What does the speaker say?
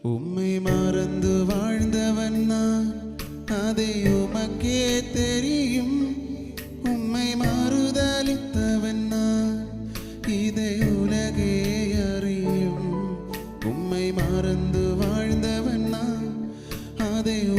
உம்மை மறந்து வாழ்ந்தவன் நான், அதை உமக்கே தெரியும். உம்மை மாறுதலித்தவன் நான், இதை உலகே அறியும். உம்மை மறந்து வாழ்ந்தவன் நான், அதை